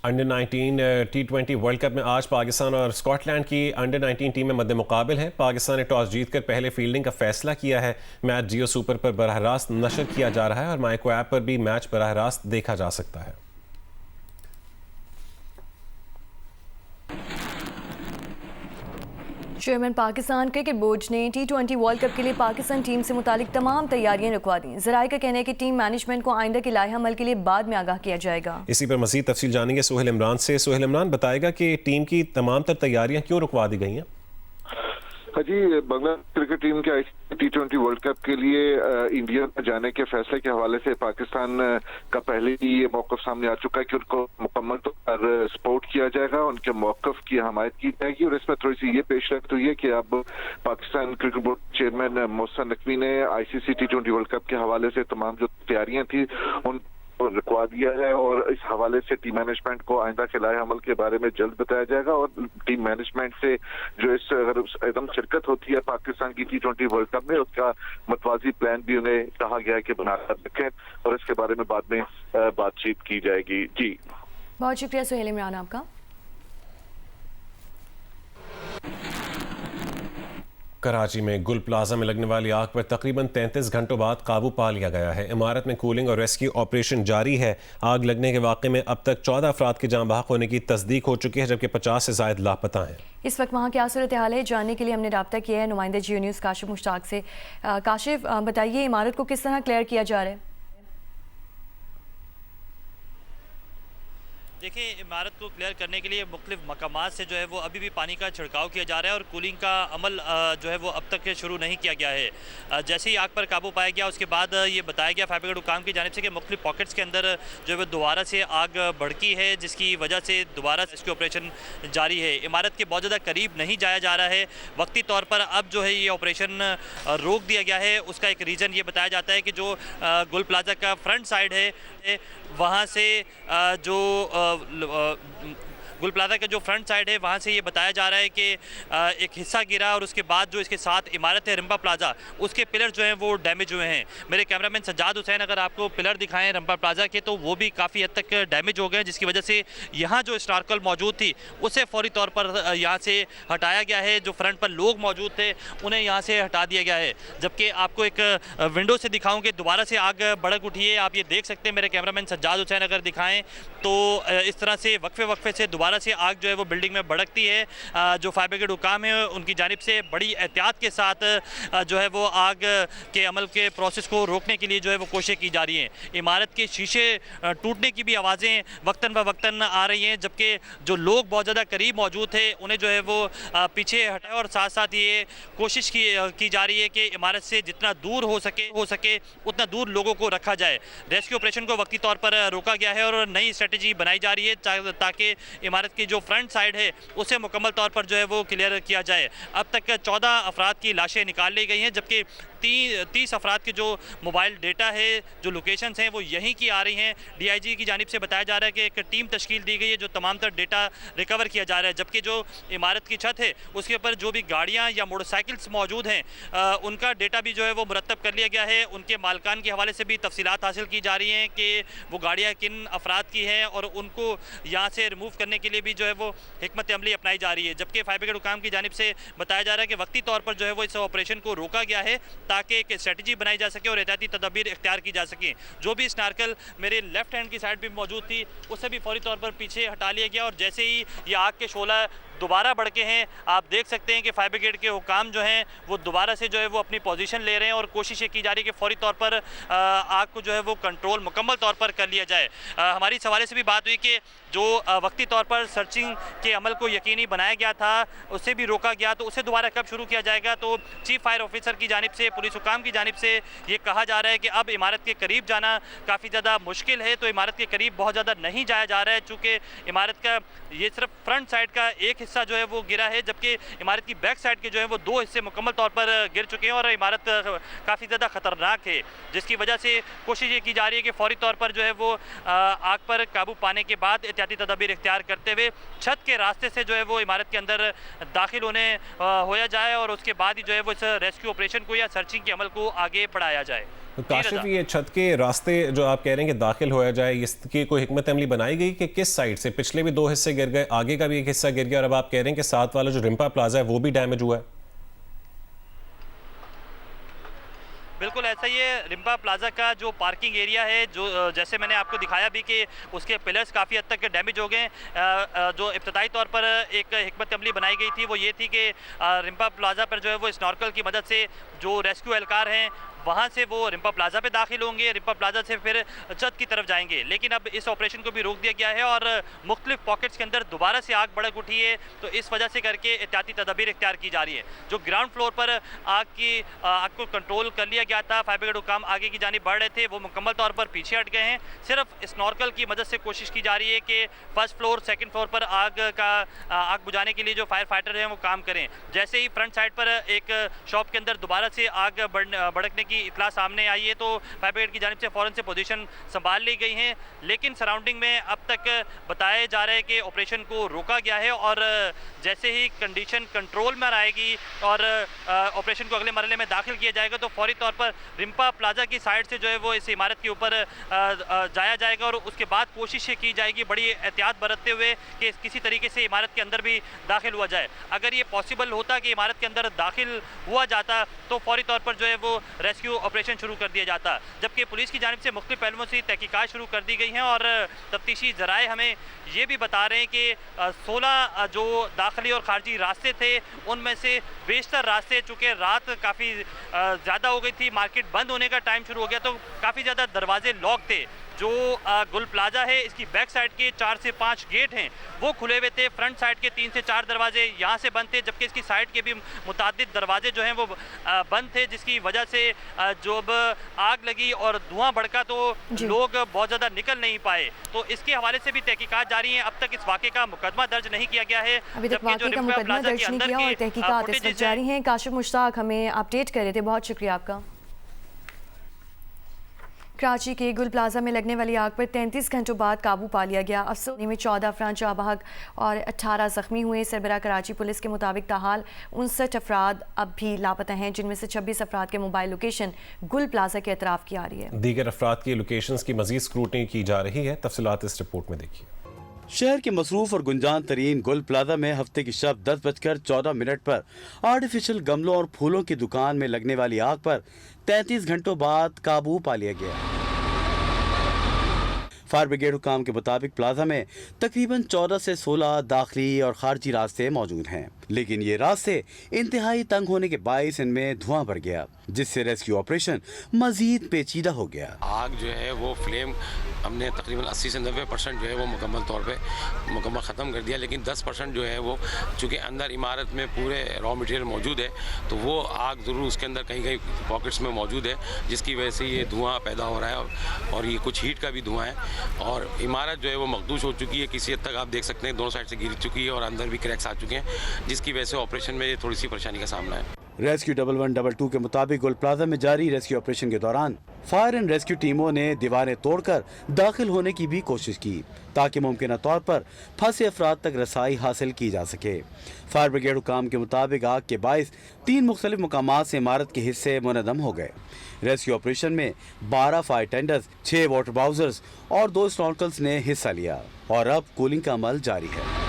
Under 19 T20 world cup में आज पाकिस्तान और स्कॉटलैंड की अंडर 19 टीमें मद्दे मुकाबिल हैं। पाकिस्तान ने टॉस जीतकर पहले फील्डिंग का फैसला किया है। मैच जियो सुपर पर बराह रास्त नशर किया जा रहा है और माइको ऐप पर भी मैच बराह रास्त देखा जा सकता है। चेयरमैन पाकिस्तान क्रिकेट बोर्ड ने T20 वर्ल्ड कप के लिए पाकिस्तान टीम से मुतालिक तमाम तैयारियां रुकवा दी। ज़राए का कहना है कि टीम मैनेजमेंट को आइंदा के लाहे अमल के लिए बाद में आगाह किया जाएगा। इसी पर मज़ीद तफसील जानेंगे सोहेल इमरान से। सोहेल इमरान बताएगा कि टीम की तमाम तर तैयारियां क्यों रुकवा दी गई हैं? हाँ जी, बांग्लादेश क्रिकेट टीम के T20 वर्ल्ड कप के लिए इंडिया में जाने के फैसले के हवाले से पाकिस्तान का पहले ही ये मौक़िफ़ सामने आ चुका है कि उनको मुकम्मल तौर पर सपोर्ट किया जाएगा, उनके मौक़िफ़ की हमायत की जाएगी। और इसमें थोड़ी सी ये पेशरफ्त हुई है कि अब Pakistan cricket board chairman Mohsin Naqvi ने ICC T20 वर्ल्ड कप के हवाले से तमाम जो तैयारियां थी उन रुकवा दिया है और इस हवाले से टीम मैनेजमेंट को आइंदा के लाए अमल के बारे में जल्द बताया जाएगा। और टीम मैनेजमेंट से जो इस अगर एकदम शिरकत होती है पाकिस्तान की T20 वर्ल्ड कप में, उसका मतवाजी प्लान भी उन्हें कहा गया है कि बनाकर रखें और इसके बारे में बाद में बातचीत की जाएगी। जी बहुत शुक्रिया सोहेल इमरान आपका। कराची में गुल प्लाजा में लगने वाली आग पर तकरीबन 33 घंटों बाद काबू पा लिया गया है। इमारत में कूलिंग और रेस्क्यू ऑपरेशन जारी है। आग लगने के वाक़े में अब तक 14 अफराद की जान बहक होने की तस्दीक हो चुकी है, जबकि 50 से ज़ायद लापता हैं। इस वक्त वहाँ क्या सूरत हाल है जानने के लिए हमने रब्ता किया है नुमाइंदे जियो न्यूज़ काशिफ मुश्ताक से। काशिफ बताइए, इमारत को किस तरह क्लियर किया जा रहा है? देखिए, इमारत को क्लियर करने के लिए मुख्तलिफ मकामात से जो है वो अभी भी पानी का छिड़काव किया जा रहा है और कूलिंग का अमल जो है वो अब तक शुरू नहीं किया गया है। जैसे ही आग पर काबू पाया गया उसके बाद ये बताया गया फायर ब्रिगेड हुकाम की जानिब से कि मुख्तलिफ पॉकेट्स के अंदर जो है वो दोबारा से आग भड़की है, जिसकी वजह से दोबारा इसके ऑपरेशन जारी है। इमारत के बहुत ज़्यादा करीब नहीं जाया जा रहा है। वक्ती तौर पर अब जो है ये ऑपरेशन रोक दिया गया है। उसका एक रीज़न ये बताया जाता है कि जो गुल प्लाजा का फ्रंट साइड है वहाँ से जो गुल प्लाजा का जो फ्रंट साइड है वहाँ से ये बताया जा रहा है कि एक हिस्सा गिरा और उसके बाद जो इसके साथ इमारत है रंपा प्लाजा, उसके पिलर जो हैं वो डैमेज हुए हैं। मेरे कैमरामैन सज्जाद हुसैन अगर आपको पिलर दिखाएं रंपा प्लाजा के, तो वो भी काफ़ी हद तक डैमेज हो गए, जिसकी वजह से यहाँ जो स्नार्कल मौजूद थी उसे फौरी तौर पर यहाँ से हटाया गया है। जो फ्रंट पर लोग मौजूद थे उन्हें यहाँ से हटा दिया गया है। जबकि आपको एक विंडो से दिखाऊँ कि दोबारा से आग भड़क उठी है। आप ये देख सकते हैं, मेरे कैमरामैन सज्जाद हुसैन अगर दिखाएँ तो इस तरह से वक्फे से दोबारा से आग जो है वो बिल्डिंग में भड़कती है। जो फायर ब्रिगेड हुकाम है उनकी जानिब से बड़ी एहतियात के साथ जो है वो आग के अमल के प्रोसेस को रोकने के लिए जो है वो कोशिशें की जा रही हैं। इमारत के शीशे टूटने की भी आवाज़ें वक्तन ब वक्तन आ रही हैं, जबकि जो लोग बहुत ज़्यादा करीब मौजूद थे उन्हें जो है वो पीछे हटाया और साथ साथ ये कोशिश की जा रही है कि इमारत से जितना दूर हो सके उतना दूर लोगों को रखा जाए। रेस्क्यू ऑपरेशन को वक्ती तौर पर रोका गया है और नई स्ट्रेटजी बनाई जा रही है ताकि इमारत की जो फ्रंट साइड है उसे मुकम्मल तौर पर जो है वो क्लियर किया जाए। अब तक 14 अफराद की लाशें निकाल ली गई हैं, जबकि 30 अफराद के जो मोबाइल डेटा है, जो लोकेशंस हैं वो यहीं की आ रही हैं। DIG की जानिब से बताया जा रहा है कि एक टीम तश्कील दी गई है जो तमाम तर डेटा रिकवर किया जा रहा है। जबकि जो इमारत की छत है उसके ऊपर जो भी गाड़ियाँ या मोटरसाइकिल्स मौजूद हैं उनका डेटा भी जो है वो मुरतब कर लिया गया है। उनके मालकान के हवाले से भी तफसीलात हासिल की जा रही हैं कि वो गाड़ियाँ किन अफराद की हैं और उनको यहाँ से रिमूव करने के लिए भी जो है वो हिकमत अमली अपनाई जा रही है। जबकि फायर ब्रिगेड हुकाम की जानिब से बताया जा रहा है कि वक्ती तौर पर जो है वो इस ऑपरेशन को रोका गया है ताकि एक स्ट्रेटजी बनाई जा सके और एहतियाती तदबीर इख्तियार की जा सके। जो भी स्नार्कल मेरे लेफ्ट हैंड की साइड भी मौजूद थी उसे भी फौरी तौर पर पीछे हटा लिया गया और जैसे ही ये आग के शोला दोबारा बढ़ के हैं, आप देख सकते हैं कि फायर ब्रिगेड के हुकाम जो हैं वो दोबारा से जो है वो अपनी पोजीशन ले रहे हैं और कोशिशें की जा रही है कि फौरी तौर पर आग को जो है वो कंट्रोल मुकम्मल तौर पर कर लिया जाए। हमारी इस हवाले से भी बात हुई कि जो वक्ती तौर पर सर्चिंग के अमल को यकीनी बनाया गया था उसे भी रोका गया, तो उसे दोबारा कब शुरू किया जाएगा। तो चीफ फायर ऑफिसर की जानिब से, पुलिस हुकाम की जानिब से ये कहा जा रहा है कि अब इमारत के करीब जाना काफ़ी ज़्यादा मुश्किल है, तो इमारत के करीब बहुत ज़्यादा नहीं जाया जा रहा है, चूँकि इमारत का ये सिर्फ फ्रंट साइड का एक हिस्सा जो है वो गिरा है, जबकि इमारत की बैक साइड के जो है वो 2 हिस्से मुकम्मल तौर पर गिर चुके हैं और इमारत काफ़ी ज़्यादा ख़तरनाक है, जिसकी वजह से कोशिश ये की जा रही है कि फौरी तौर पर जो है वो आग पर काबू पाने के बाद एहतियाती तदबीर इख्तियार करते हुए छत के रास्ते से जो है वो इमारत के अंदर दाखिल होने होया जाए और उसके बाद ही जो है वो इस रेस्क्यू ऑपरेशन को या सर्चिंग के अमल को आगे बढ़ाया जाए। तो काशिफ, ये छत के रास्ते जो आप कह रहे हैं कि दाखिल होया जाए, इसकी कोई हिकमत अमली बनाई गई कि किस साइड से? पिछले भी 2 हिस्से गिर गए, आगे का भी एक हिस्सा गिर गया, और अब आप कह रहे हैं कि साथ वाला जो रिम्पा प्लाजा है वो भी डैमेज हुआ है। बिल्कुल ऐसा ही है। रिम्पा प्लाजा का जो पार्किंग एरिया है, जो जैसे मैंने आपको दिखाया भी कि उसके पिलर्स काफ़ी हद तक डैमेज हो गए। जो इब्तदाई तौर पर एक हिकमत अमली बनाई गई थी वो ये थी कि रिम्पा प्लाजा पर जो है वो स्नॉर्कल की मदद से जो रेस्क्यू एहलकार हैं वहाँ से वो रिम्पा प्लाजा पे दाखिल होंगे, रिम्पा प्लाजा से फिर छत की तरफ जाएंगे। लेकिन अब इस ऑपरेशन को भी रोक दिया गया है और मुख्तलिफ पॉकेट्स के अंदर दोबारा से आग भड़क उठी है, तो इस वजह से करके एहतियाती तदबीर इख्तियार की जा रही है। जो ग्राउंड फ्लोर पर आग को कंट्रोल कर लिया गया था, फायर ब्रिगेड हुकाम आगे की जानिब बढ़ रहे थे, वो मुकम्मल तौर पर पीछे हट गए हैं। सिर्फ स्नॉर्कल की मदद से कोशिश की जा रही है कि फर्स्ट फ्लोर सेकेंड फ्लोर पर आग बुझाने के लिए जो फायर फाइटर हैं वो काम करें। जैसे ही फ्रंट साइड पर एक शॉप के अंदर दोबारा से आग भड़कने की इतला सामने आई है, तो फायर ब्रिगेड की जानिब से फ़ौरन से पोजीशन संभाल ली गई है। लेकिन सराउंडिंग में अब तक बताया जा रहा है कि ऑपरेशन को रोका गया है और जैसे ही कंडीशन कंट्रोल में आएगी और ऑपरेशन को अगले मरहले में दाखिल किया जाएगा तो फौरी तौर पर रिम्पा प्लाजा की साइड से जो है वो इस इमारत के ऊपर जाया जाएगा और उसके बाद कोशिश की जाएगी बड़ी एहतियात बरतते हुए कि किसी तरीके से इमारत के अंदर भी दाखिल हुआ जाए। अगर ये पॉसिबल होता कि इमारत के अंदर दाखिल हुआ जाता तो फौरी तौर पर जो है वो रेस्क्यू ऑपरेशन शुरू कर दिया जाता। जबकि पुलिस की जानिब से मुख्तलिफ पहलुओं से तहकीकात शुरू कर दी गई हैं और तफ्तीशी ज़राए हमें ये भी बता रहे हैं कि 16 जो दाखिली और खारजी रास्ते थे उनमें से बेशतर रास्ते, चूँकि रात काफ़ी ज़्यादा हो गई थी, मार्केट बंद होने का टाइम शुरू हो गया, तो काफ़ी ज़्यादा दरवाजे लॉक थे। जो गुल प्लाजा है इसकी बैक साइड के 4 से 5 गेट हैं वो खुले हुए थे, फ्रंट साइड के 3 से 4 दरवाजे यहाँ से बंद थे, जबकि इसकी साइड के भी मुतादिद दरवाजे जो हैं वो बंद थे, जिसकी वजह से जब आग लगी और धुआं भड़का तो लोग बहुत ज़्यादा निकल नहीं पाए। तो इसके हवाले से भी तहकीकात जारी हैं। अब तक इस वाक़े का मुकदमा दर्ज नहीं किया गया है, अभी तक वाक़े का मुकदमा दर्ज नहीं किया और तहकीकात इस वक्त जारी हैं। काशिफ मुश्ताक हमें अपडेट कर रहे थे, बहुत शुक्रिया आपका। कराची के गुल प्लाजा में लगने वाली आग पर 33 घंटों बाद काबू पा लिया गया। अफसोस में 14 अफराद जाँ बहक और 18 जख्मी हुए। सरबराह कराची पुलिस के मुताबिक ताहाल 59 अफराद अब भी लापता हैं, जिनमें से 26 अफराद के मोबाइल लोकेशन गुल प्लाजा के अतराफ की आ रही है। दीगर अफराद की लोकेशंस की मजीद स्क्रूटनी की जा रही है। तफसीलात इस रिपोर्ट में देखिए। शहर के मसरूफ और गुंजान तरीन गुल प्लाजा में हफ्ते की शब 10:14 पर आर्टिफिशियल गमलों और फूलों की दुकान में लगने वाली आग पर 33 घंटों बाद काबू पा लिया गया। फायर ब्रिगेड हुकाम के मुताबिक प्लाजा में तकरीबन 14 से 16 दाखिली और खारजी रास्ते मौजूद हैं, लेकिन ये रास्ते इंतहाई तंग होने के बायस इनमें धुआं भर गया, जिससे रेस्क्यू ऑपरेशन मजीद पेचीदा हो गया। आग जो है वो फ्लेम हमने तकरीबन 80 से 90% जो है वो मुकम्मल तौर पे मुकम्मल ख़त्म कर दिया, लेकिन 10% जो है वो चूँकि अंदर इमारत में पूरे रॉ मटेरियल मौजूद है तो वो आग ज़रूर उसके अंदर कहीं कहीं पॉकेट्स में मौजूद है, जिसकी वजह से ये धुआं पैदा हो रहा है और ये कुछ हीट का भी धुआं है। और इमारत जो है वो मखदूश हो चुकी है, किसी हद तक आप देख सकते हैं दोनों साइड से गिर चुकी है और अंदर भी क्रैक्स आ चुके हैं, जिसकी वजह से ऑपरेशन में थोड़ी सी परेशानी का सामना है। रेस्क्यू 1122 के मुताबिक गुल प्लाजा में जारी रेस्क्यू ऑपरेशन के दौरान फायर एंड रेस्क्यू टीमों ने दीवारें तोड़कर दाखिल होने की भी कोशिश की, ताकि मुमकिन तौर पर फंसे अफराद तक रसाई हासिल की जा सके। फायर ब्रिगेड हुकाम के मुताबिक आग के बायस 3 मुख्तलिफ मकामात से इमारत के हिस्से मुनदम हो गए। रेस्क्यू ऑपरेशन में 12 फायर टेंडर्स, 6 वाटर बाउजर्स और 2 स्नॉर्कल्स ने हिस्सा लिया और अब कूलिंग का अमल जारी है।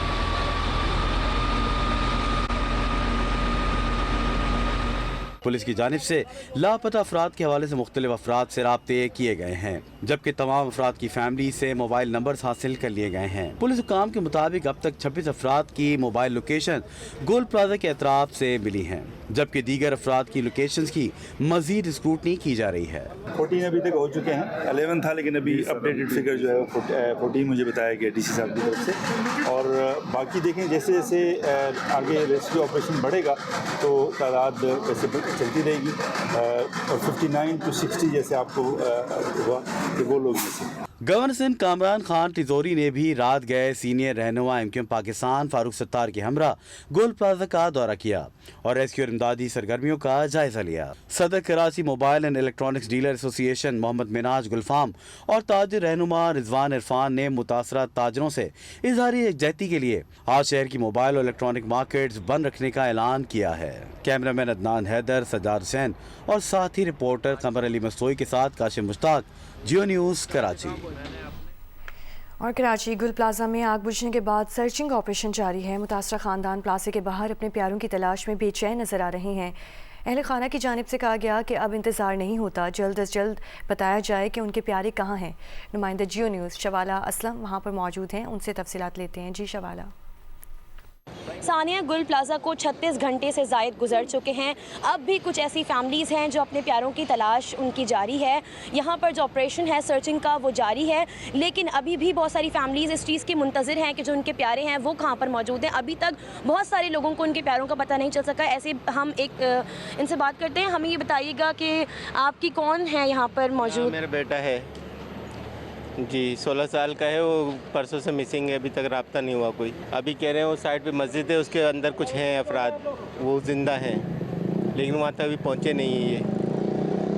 पुलिस की जानिब से लापता अफराद के हवाले से मुख्तलिफ अफराद से राब्ते किए गए हैं, जबकि तमाम अफराद की फैमिली से मोबाइल नंबर हासिल कर लिए गए हैं। पुलिस हुकाम के मुताबिक अब तक 26 अफराद की मोबाइल लोकेशन गुल प्लाजा के अतराफ से मिली हैं, जबकि दीगर अफराद की लोकेशंस की मजीद स्क्रूटनी की जा रही है। 14 अभी तक हो चुके हैं, 11 था, लेकिन अभी अपडेटेड फिगर जो है 14 मुझे बताया गया डीसी साहब की तरफ से। और बाकी देखें जैसे जैसे आगे रेस्क्यू ऑपरेशन बढ़ेगा तो तादाद वैसे चलती रहेगी और 59 to 60 जैसे आपको हुआ कि वो लोग में से। गवर्नर सिंध कामरान खान तिजोरी ने भी रात गए सीनियर रहनुमा MQM पाकिस्तान फारूक सत्तार के हमरा गोल प्लाजा का दौरा किया और रेस्क्यू और इमदादी सरगर्मियों का जायजा लिया। Saddar Karachi mobile and electronics dealer association Mohammad Minaj Gulfam और ताजिर रहनुमा रिजवान इरफान ने मुतासरा ताजरों से इजहारी यकजहती के लिए आज शहर की मोबाइल और इलेक्ट्रॉनिक मार्केट्स बंद रखने का ऐलान किया है। कैमरामैन अदनान हैदर, सज्जाद हुसैन और साथी रिपोर्टर कमर अली मस्तोई के साथ काशिम मुश्ताक, जियो न्यूज़ कराची। और कराची गुल प्लाजा में आग बुझने के बाद सर्चिंग ऑपरेशन जारी है। मुतासरा खानदान प्लाजे के बाहर अपने प्यारों की तलाश में बेचैन नजर आ रहे हैं। अहले खाना की जानिब से कहा गया कि अब इंतज़ार नहीं होता, जल्द अज जल्द बताया जाए कि उनके प्यारे कहाँ हैं। नुमाइंदा जियो न्यूज़ शवाला असलम वहाँ पर मौजूद हैं, उनसे तफसीलात लेते हैं। जी शवाला। सानिया गुल प्लाजा को 36 घंटे से ज़ायद गुजर चुके हैं। अब भी कुछ ऐसी फैमिलीज़ हैं जो अपने प्यारों की तलाश उनकी जारी है। यहाँ पर जो ऑपरेशन है सर्चिंग का वो जारी है, लेकिन अभी भी बहुत सारी फैमिलीज़ इस चीज़ की मुंतज़िर हैं कि जो उनके प्यारे हैं वो कहाँ पर मौजूद हैं। अभी तक बहुत सारे लोगों को उनके प्यारों का पता नहीं चल सका। ऐसे हम इनसे बात करते हैं। हमें ये बताइएगा कि आपकी कौन है यहाँ पर मौजूद? मेरा बेटा है जी, 16 साल का है। वो परसों से मिसिंग है, अभी तक रब्ता नहीं हुआ कोई। अभी कह रहे हैं वो साइड पे मस्जिद है, उसके अंदर कुछ हैं अफराद, वो ज़िंदा हैं, लेकिन वहाँ तक अभी पहुँचे नहीं है ये।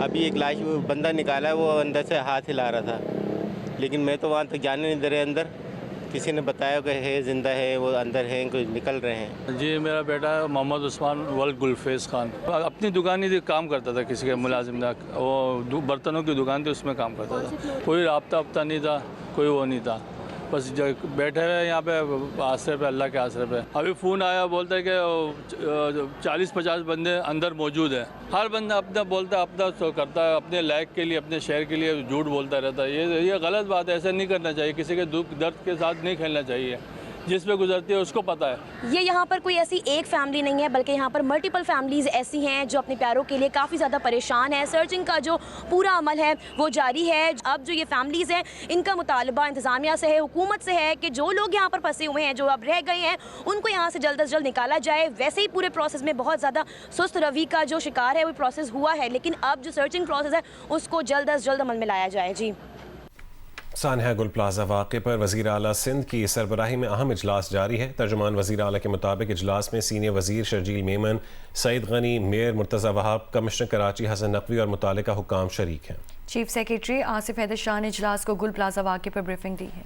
अभी एक लाश बंदा निकाला है, वो अंदर से हाथ हिला रहा था, लेकिन मैं तो वहाँ तक जाने नहीं दे रहे अंदर। किसी ने बताया कि है ज़िंदा है, वो अंदर हैं, कुछ निकल रहे हैं। जी, मेरा बेटा मोहम्मद उस्मान वल्द गुलफेज़ खान अपनी दुकान ही काम करता था, किसी के मुलाजिम था, वो बर्तनों की दुकान थी, उसमें काम करता था। कोई राब्ता नहीं था, कोई वो नहीं था, बस बैठे हुए यहाँ पे आसरे पे, अल्लाह के आसरे पे। अभी फ़ोन आया, बोलता है कि 40-50 बंदे अंदर मौजूद हैं। हर बंदा अपना बोलता है, अपना तो करता है, अपने लायक के लिए, अपने शहर के लिए झूठ बोलता रहता है। ये गलत बात है, ऐसा नहीं करना चाहिए। किसी के दुख दर्द के साथ नहीं खेलना चाहिए। जिस पे गुजरती है उसको पता है। ये यहाँ पर कोई ऐसी एक फैमिली नहीं है, बल्कि यहाँ पर मल्टीपल फैमिलीज़ ऐसी हैं जो अपने प्यारों के लिए काफ़ी ज़्यादा परेशान है। सर्चिंग का जो पूरा अमल है वो जारी है। अब जो ये फैमिलीज़ हैं, इनका मुतालबा इंतज़ामिया से है, हुकूमत से है कि जो लोग यहाँ पर फंसे हुए हैं, जो अब रह गए हैं, उनको यहाँ से जल्द अज जल्द निकाला जाए। वैसे ही पूरे प्रोसेस में बहुत ज़्यादा सुस्त रवि का जो शिकार है वो प्रोसेस हुआ है, लेकिन अब जो सर्चिंग प्रोसेस है उसको जल्द अज जल्द अमल में लाया जाए। जी, सानिया गुल प्लाजा वाक़े पर वज़ीर आला सिंध की सरबराही में अहम इजलास जारी है। तर्जुमान वज़ीर आला के मुताबिक इजलास में सीनियर वज़ीर शर्जील मेमन, सईद गनी, मेयर मुर्तज़ा वहाब, कमिश्नर कराची हसन नकवी और मुतालिका हुकाम शरीक हैं। चीफ सेक्रेटरी आसिफ हैदर शाह ने इजलास को गुल प्लाजा वाक़े पर ब्रीफिंग दी है।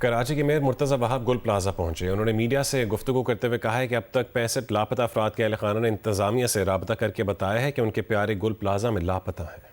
कराची के मेयर मुर्तज़ा वहाब गुल प्लाजा पहुंचे। उन्होंने मीडिया से गुफ्तगू करते हुए कहा है कि अब तक 65 लापता अफराद के अहले खाना ने इंतज़ामिया से राबता करके बताया है कि उनके प्यारे गुल प्लाजा में लापता हैं।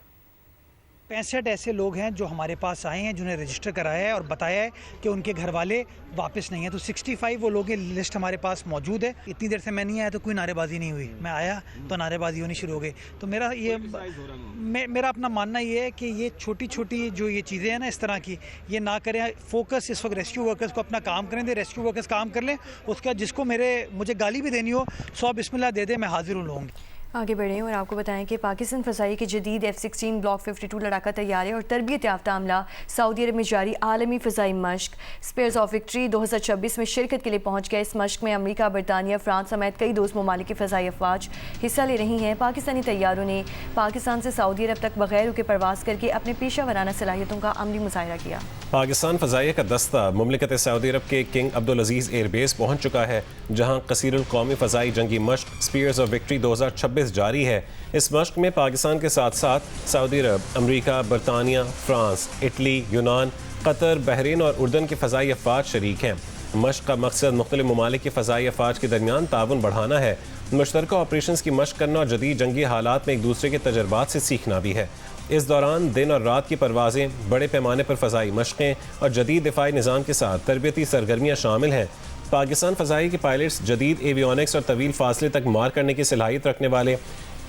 65 ऐसे लोग हैं जो हमारे पास आए हैं, जिन्हें रजिस्टर कराया है और बताया है कि उनके घर वाले वापस नहीं है। तो 65 वो लोगों की लिस्ट हमारे पास मौजूद है। इतनी देर से मैं नहीं आया तो कोई नारेबाजी नहीं हुई, मैं आया तो नारेबाजी होनी शुरू हो गई। तो मेरा अपना मानना ये है कि ये छोटी छोटी जो ये चीज़ें हैं ना इस तरह की, ये ना करें। फोकस इस वक्त रेस्क्यू वर्कर्स को अपना काम करें दे, रेस्क्यू वर्कर्स काम कर लें। उसका जिसको मुझे गाली भी देनी हो 100 बिस्मिल्लाह दे दे, मैं हाजिर हूँ लोगों। आगे बढ़ें और आपको बताएं कि पाकिस्तान फ़ज़ाई के जदीद F-16 ब्लॉक 52 लड़ाका तैयारी और तरबियत याफ्ता अमला सऊदी अरब में जारी आलमी फ़ज़ाई मश्क स्पीयर्स ऑफ विक्ट्री 2026 में शिरकत के लिए पहुँच गए। इस मश्क में अमरीका, बरतानिया, फ्रांस समेत कई दोस्त ममालिक के फ़ज़ाई अफवाज हिस्सा ले रही हैं। पाकिस्तानी तैयारों ने पाकिस्तान से सऊदी अरब तक बगैर रुके परवाज़ करके अपने पेशा वराना सलाहियतों का अमली मुज़ाहिरा किया। पाकिस्तान फ़ज़ाइया का दस्ता मुमलिकत सऊदी अरब के किंग अब्दुल अजीज़ एयरबेस पहुँच चुका है, जहाँ कसीरुल कौमी फ़ज़ाई जंगी मश्क स्पीयर्स ऑफ विक्ट्री 2026 जारी है। इस मश्क में पाकिस्तान के साथ साथ सऊदी अरब, अमरीका, बरतानिया, फ्रांस, इटली, यूनान, कतर, बहरीन और उर्दन के फ़ज़ाई अफवाज शरीक हैं। मश्क का मकसद मुख्तलिफ ममालिक के फ़ज़ाई अफवाज के दरमियान ताउन बढ़ाना है, मुश्तरका ऑपरेशंस की मश्क करना और जदीद जंगी हालात में एक दूसरे के तजर्बात से सीखना भी है। इस दौरान दिन और रात की परवाज़ें, बड़े पैमाने पर फ़ज़ाई मशक़ें और जदीद दिफाई निज़ाम के साथ तरबियती सरगर्मियाँ शामिल हैं। पाकिस्तान फ़ज़ाई के पायलट्स जदीद एवियोनिक्स और तवील फासले तक मार करने की सलाहियत रखने वाले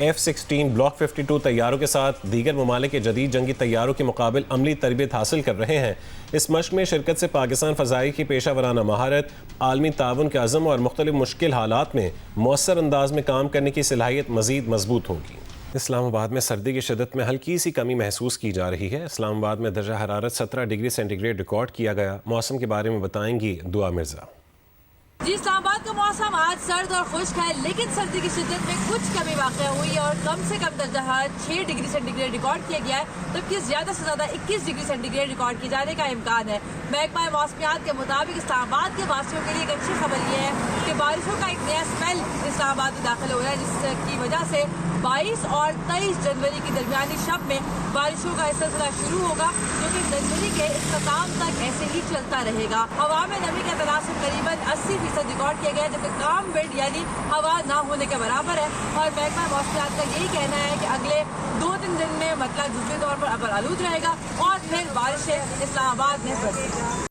F-16 ब्लॉक 52 तैयारों के साथ दीगर ममालिक के जदीद जंगी तैयारों के मुकाबिल अमली तरबियत हासिल कर रहे हैं। इस मश्क में शिरकत से पाकिस्तान फ़ज़ाई की पेशा वराना महारत, आलमी ताउन के अज़म और मुख्तलिफ मुश्किल हालात में मौसर अंदाज में काम करने की सलाहियत मज़ीद मजबूत होगी। इस्लामाबाद में सर्दी की शिद्दत में हल्की सी कमी महसूस की जा रही है। इस्लामाबाद में दर्जा हरारत 17 डिग्री सेंटीग्रेड रिकॉर्ड किया गया। मौसम के बारे में बताएंगी दुआ मिर्ज़ा। जी इस्लामाबाद का मौसम आज सर्द और खुश्क है, लेकिन सर्दी की शिद्दत में कुछ कमी वाक़या हुई है और कम से कम दर्जा 6 डिग्री सेंटीग्रेड रिकॉर्ड किया गया है, जबकि ज़्यादा से ज़्यादा 21 डिग्री सेंटीग्रेड रिकॉर्ड किए जाने का इम्कान है। महकमा मौसमियात के मुताबिक इस्लामाबाद के वासियों के लिए एक अच्छी खबर यह है कि बारिशों का एक नया स्पेल इस्लामाबाद में दाखिल हो रहा है, जिसकी वजह से 22 और 23 जनवरी की दरमियानी शब में बारिशों का सिलसिला शुरू होगा, जो कि जनवरी के इख्तिताम तक ऐसे ही चलता रहेगा। हवा में नमी का तनासुब करीबन 80% रिकॉर्ड किया गया है, जबकि काम विंड यानी हवा ना होने के बराबर है। और महकमा मौसमियात का यही कहना है कि अगले 2-3 दिन में मतलब जुज़वी तौर पर अबर आलूद रहेगा और फिर बारिशें इस्लामाबाद में बरसेंगी।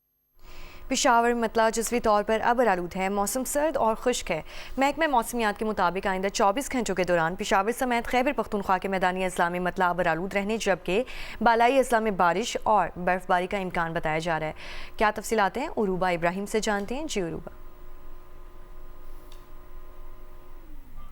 पेशावर मतला जुज़वी तौर पर अबर आलूद है, मौसम सर्द और खुश्क है। महकमा मौसमियात के मुताबिक आइंदा 24 घंटों के दौरान पेशावर समेत खैबर पख्तूनख्वा के मैदानी अजला में मतला अबर आलूद रहने, जबकि बालाई अजला में बारिश और बर्फबारी का इम्कान बताया जा रहा है। क्या तफसीलात हैं, उरूबा इब्राहिम से जानते हैं। जी उरूबा।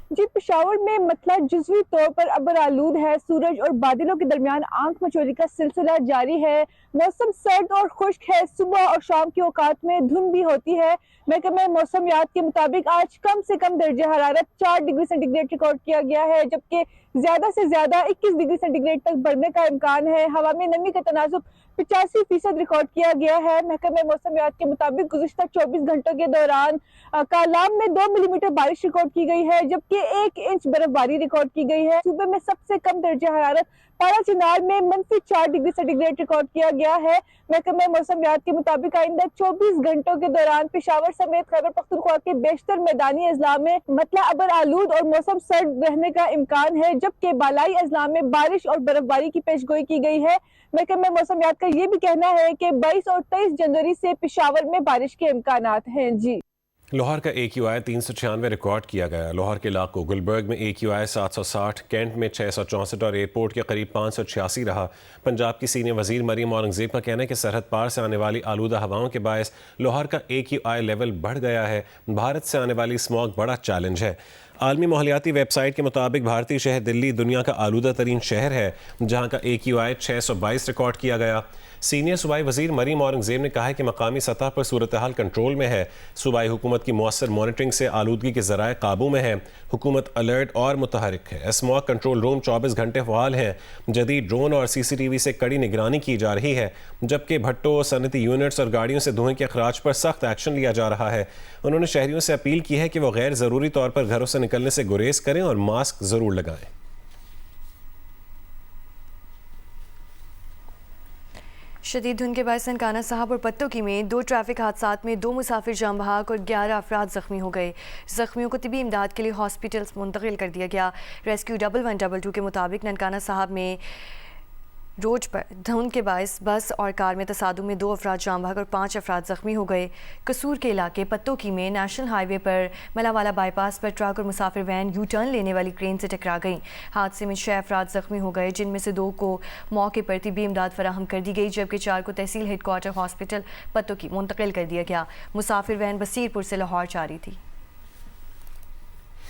जी पेशावर में मतला जुज़वी तौर पर अबर आलूद है, सूरज और बादलों के दरमियान आंख मचोली का सिलसिला जारी है। मौसम सर्द और खुश्क है, सुबह और शाम के औकात में धुंध भी होती है। महकमा मौसमियात के मुताबिक आज कम से कम दर्जा हरारत 4 डिग्री सेंटीग्रेड रिकॉर्ड किया गया है, जबकि ज्यादा से ज्यादा 21 डिग्री सेंटीग्रेड तक बढ़ने का इम्कान है। हवा में नमी का तनासुब 85% रिकॉर्ड किया गया है। महकमा मौसमियात के मुताबिक गुज़िश्ता 24 घंटों के दौरान कालाम में 2 मिलीमीटर बारिश रिकॉर्ड की गई है, जबकि 1 इंच बर्फबारी रिकॉर्ड की गई है। सूबे में सबसे कम दर्जा हरारत पारा चिनार में -4 डिग्री सेंटीग्रेड रिकॉर्ड किया गया है। महकमा मौसमियात के मुताबिक आइंदा 24 घंटों के दौरान पेशावर समेत खैबर पख्तूनख्वा के बेशतर मैदानी अजला में मतला अबर आलूद और मौसम सर्द रहने का इम्कान है, जबकि बालाई अजला में बारिश और बर्फबारी की पेशगोई की गई है। महकमा मौसमियात का ये भी कहना है कि 22 और 23 जनवरी से पेशावर में बारिश के इम्कानात हैं। जी लाहौर का AQI 396 रिकॉर्ड किया गया। लाहौर के इलाकों गुलबर्ग में AQI 760, कैंट में 664 और एयरपोर्ट के करीब 586 रहा। पंजाब की सीनियर वजीर मरीम औरंगजेब का कहना है कि सरहद पार से आने वाली आलूदा हवाओं के बायस लाहौर का AQI लेवल बढ़ गया है। भारत से आने वाली स्मॉग बड़ा चैलेंज है। आलमी माहौलियाती वेबसाइट के मुताबिक भारतीय शहर दिल्ली दुनिया का आलूदा तरीन शहर है, जहाँ का AQI 622 रिकॉर्ड किया गया। सीनियर सूबाई वजीर मरीम औरंगजेब ने कहा है कि मकामी सतह पर सूरत हाल कंट्रोल में है। सूबाई हुकूमत की मौसर मॉनिटरिंग से आलूदगी के ज़राए काबू में है। हुकूमत अलर्ट और मुतहरिक है। स्मॉग कंट्रोल रूम 24 घंटे फ़आल हैं। जदीद ड्रोन और CCTV से कड़ी निगरानी की जा रही है, जबकि भट्टों, सनती यूनिट्स और गाड़ियों से धुएं के अखराज पर सख्त एक्शन लिया जा रहा है। उन्होंने शहरियों से अपील की है कि वो गैर ज़रूरी तौर पर घरों से निकलने से गुरेज करें और मास्क ज़रूर लगाएं। शदीद धुंध के बाद ननकाना साहब और पत्तोकी में 2 ट्रैफिक हादसात में 2 मुसाफिर जाम बहक और 11 अफराद ज़ख्मी हो गए। ज़ख्मियों को तिबी इमदाद के लिए हॉस्पिटल मुंतकिल कर दिया गया। रेस्क्यू 1122 के मुताबिक ननकाना साहब में रोड पर धुंध के बायस बस और कार में तसादुम में 2 अफराद जाम बहक और 5 अफराद ज़ख्मी हो गए। कसूर के इलाके पत्तोकी में नेशनल हाईवे पर मलावाला बाईपास पर ट्रक और मुसाफिर वैन यू टर्न लेने वाली क्रेन से टकरा गई। हादसे में 6 अफराद ज़ख्मी हो गए, जिनमें से 2 को मौके पर तिबी इमदाद फराहम कर दी गई, जबकि 4 को तहसील हेडक्वार्टर हॉस्पिटल पत्तोकी मुंतकिल कर दिया गया। मुसाफिर वैन बसीरपुर से लाहौर जा रही थी।